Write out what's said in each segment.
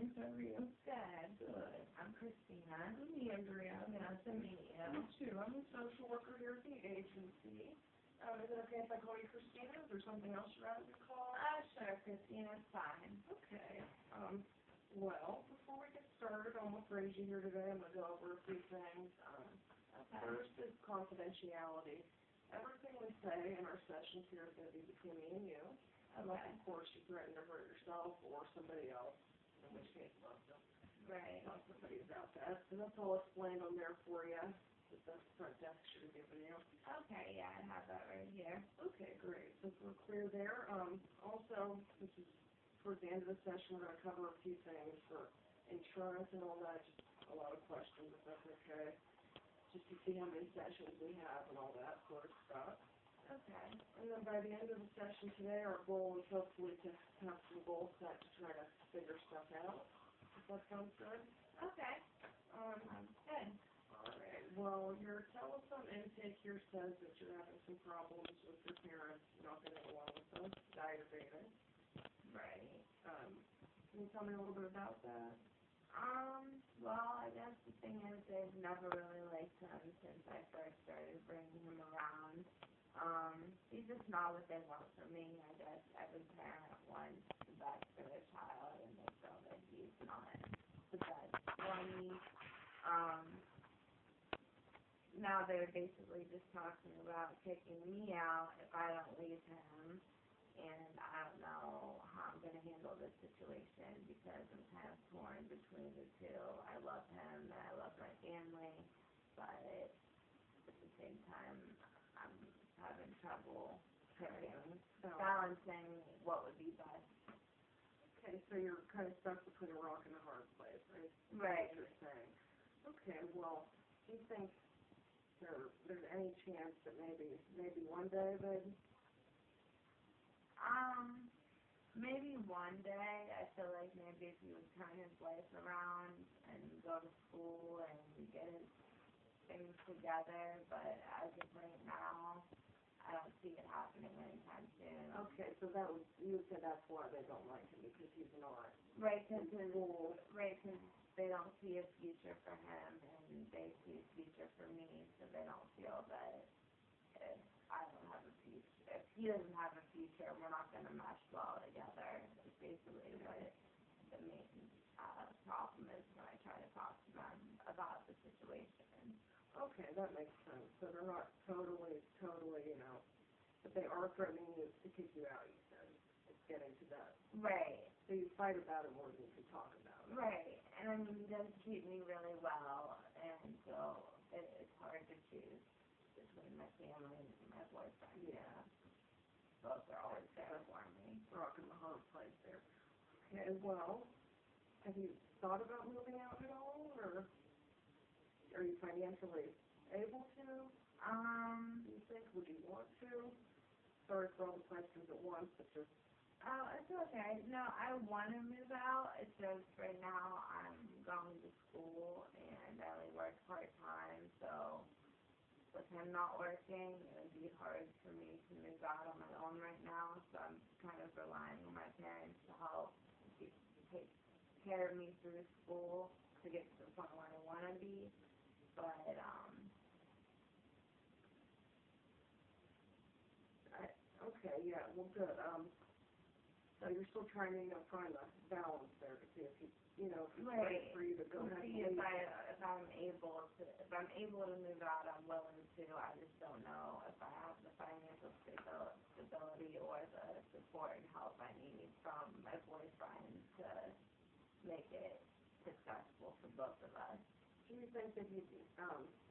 Thanks, how are you? Good. Good. I'm Christina. I'm Andrea. Nice to meet you. Me too. I'm a social worker here at the agency. Is it okay if I call you Christina? Is there something else you'd rather be called? Sure, Christina's fine. Okay. Well, before we get started on what brings you here today, I'm going to go over a few things. Okay. First is confidentiality. Everything we say in our sessions here is going to be between me and you. Unless, of course, you threaten to hurt yourself or somebody else, in which case, well, don't Right. tell somebody about that. So that's all explained on there for you, that the front desk should have given you. Okay, yeah, I have that right here. Okay, great. So we're clear there. Also, this is towards the end of the session, we're going to cover a few things for insurance and all that, just a lot of questions, if that's okay. Just to see how many sessions we have and all that sort of stuff. Okay. And then by the end of the session today, our goal is hopefully to have some goals set to try to figure stuff out. If that sounds good? Okay. Good. All right. Well, your telephone intake here says that you're having some problems with your parents not getting along with us, aggravating. Right. Can you tell me a little bit about that? Well, I guess the thing is they've never really liked him since I first started bringing him around. He's just not what they want from me. I guess every parent wants the best for their child, and they feel that he's not the best for me. Now they're basically just talking about kicking me out if I don't leave him, and I don't know how I'm going to handle this situation because I'm kind of torn between the two. I love him and I love my family, but at the same time, I'm having trouble balancing what would be best. Okay, so you're kind of stuck between a rock and a hard place, right? Right. That's what you're saying. Okay, well, do you think there's any chance that maybe one day they'd... Maybe one day. I feel like maybe if he would turn his life around and go to school and get his things together, but as of right now, I don't see it happening anytime soon. Okay, so you would say that's why they don't like him, because he's not. Right, because they don't see a future for him, and they see a future for me, so they don't feel that if I don't have a future, if he doesn't have a future, we're not going to mesh well together. It's basically what the main problem is when I try to talk to them about the situation. Okay, that makes sense. So they're not totally, but they are threatening you to kick you out, you said. It's getting to that. Right. So you fight about it more than you can talk about it. Right. And I mean, he does treat me really well, and so it's hard to choose between my family and my boyfriend. Yeah. Both are always there for me. Rock and the hard place there. Okay, well, have you thought about moving out at all, or are you financially able to? Do you think? Would you want to? Sorry for all the questions at once, but just... Oh, it's okay. No, I want to move out. It's just right now I'm going to school and I only work part-time, so with him not working, it would be hard for me to move out on my own right now, so I'm kind of relying on my parents to help take care of me through school to get to the point where I want to be, but, Okay, yeah, well, good. So you're still trying to, find a balance there to see if it's right for you to go ahead and see leave. if I'm able to move out, I'm willing to. I just don't know if I have the financial stability or the support and help I need from my boyfriend to make it successful for both of us. Do you think that you'd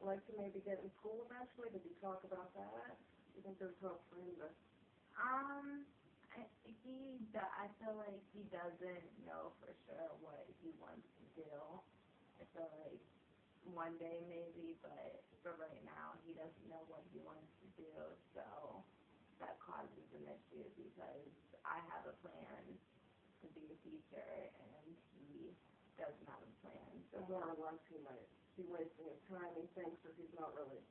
like to maybe get in school eventually? Did you talk about that? Do you think there's hope for him to... I feel like he doesn't know for sure what he wants to do. I feel like one day maybe, but for right now, he doesn't know what he wants to do, so that causes an issue because I have a plan to be a teacher, and he doesn't have a plan. So more or less he might be wasting his time, he thinks, or he's not really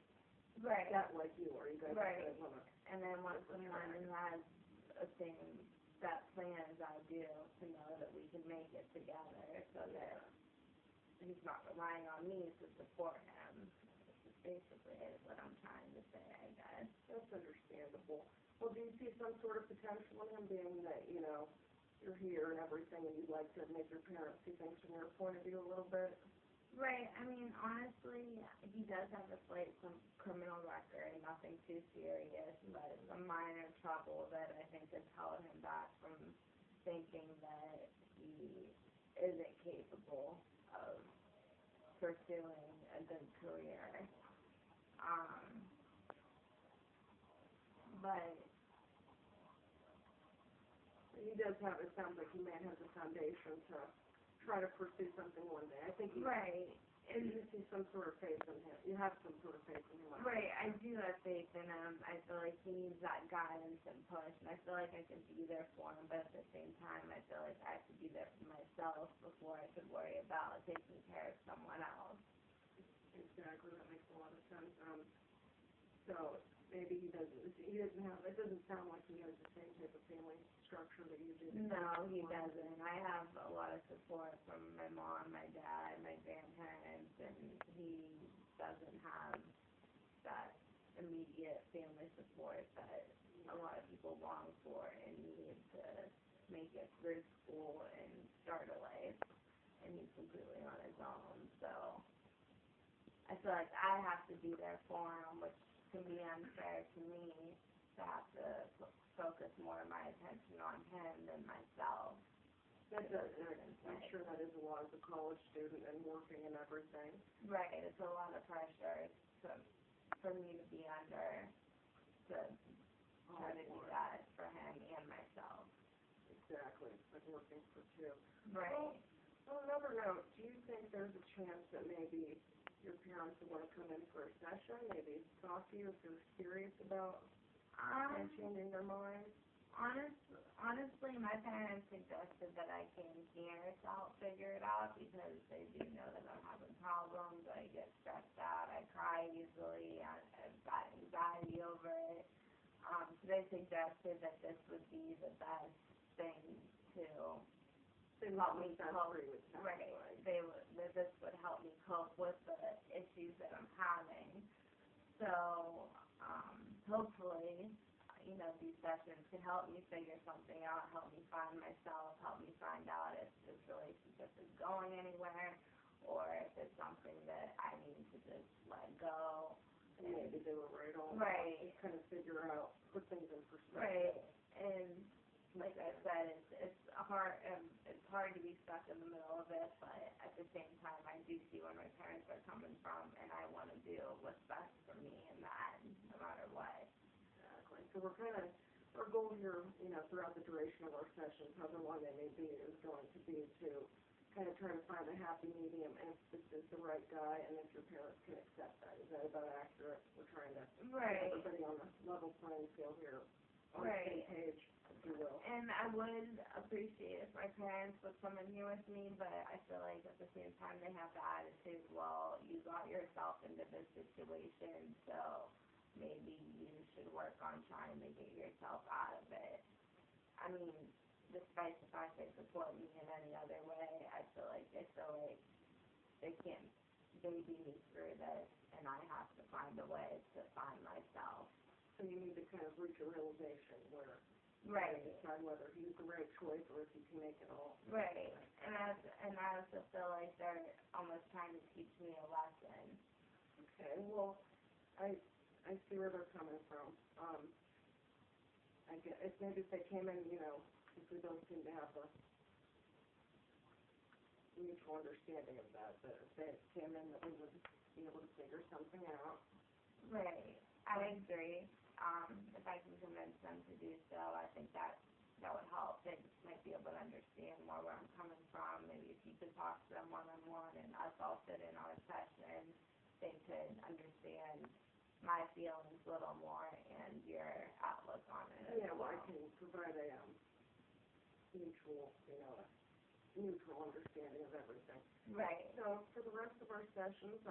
that like you, or you guys right. want to... And then once someone has a thing set plan as I do to know that we can make it together so that he's not relying on me to support him. Basically is what I'm trying to say, I guess. That's understandable. Well, do you see some sort of potential in him being that, you know, you're here and everything and you'd like to make your parents see things from your point of view a little bit? Right, I mean, honestly, he does have a slight criminal record, nothing too serious, but it's a minor trouble that I think has held him back from thinking that he isn't capable of pursuing a good career. But He does have, it sounds like he may have the foundation to try to pursue something one day. I think you right, you see some sort of faith in him. You have some sort of faith in him. right, I do have faith in him. I feel like he needs that guidance and push, and I feel like I can be there for him, but at the same time, I feel like I have to be there for myself before I could worry about taking care of someone else. Exactly, that makes a lot of sense. So maybe he doesn't have, it doesn't sound like he has the same type of family structure that you do. No, he doesn't. I have a lot of support from my mom, my dad, my grandparents, and he doesn't have that immediate family support that a lot of people long for and need to make it through school and start a life, and he's completely on his own, so I feel like I have to be there for him, which can be unfair to me to have to focus more of my attention on him than myself. That does, I'm sure that is a lot as a college student and working and everything. Right, it's a lot of pressure for me to be under to try to do that for him and myself. Exactly, it's like working for two. Right. Well, on another note, do you think there's a chance that maybe your parents would want to come in for a session, maybe talk to you if they're serious about changing their minds? Honestly, my parents suggested that I came here to help figure it out because they do know that I'm having problems. I get stressed out. I cry easily. I've got anxiety over it. So they suggested that this would be the best thing to help me cope. Right. This would help me cope with the issues that I'm having. So hopefully, you know, these sessions can help me figure something out, help me find myself, help me find out if this relationship is going anywhere, or if it's something that I need to just let go. And maybe they were right on. Right. Kind of figure out, put things in perspective. Right. And like I said, it's hard to be stuck in the middle of it, but at the same time, I do see where my parents are coming from, and I want to do what's best for me in that, no matter what. Exactly. So our goal here, you know, throughout the duration of our sessions, however long they may be, is going to be to kind of try to find a happy medium, and if this is the right guy, and if your parents can accept that. Is that about accurate? We're trying to get everybody on the level playing field here, on the same page, if you will. And I would appreciate if my parents would come in here with me, but I feel like at the same time they have the attitude, well, you got yourself into this situation, so maybe you should work on trying to get yourself out of it. I mean, despite the fact they support me in any other way, I feel like they can't baby me through this, and I have to find a way to find myself. So you need to kind of reach a realization where Right. you decide whether he's the right choice or if you can make it all. Right. And I also feel like they're almost trying to teach me a lesson. Okay, well, I see where they're coming from. I guess if maybe if they came in, you know, if we don't seem to have a mutual understanding of that if they came in, that we would be able to figure something out. Right. I agree. If I can convince them to do so, I think that would help. They might be able to understand more where I'm coming from. Maybe if you could talk to them one-on-one and us all sit in on a session, they could understand my feelings a little more and your outlook on it. Yeah, well, I can provide a mutual, you know, a mutual understanding of everything. Right. So for the rest of our sessions,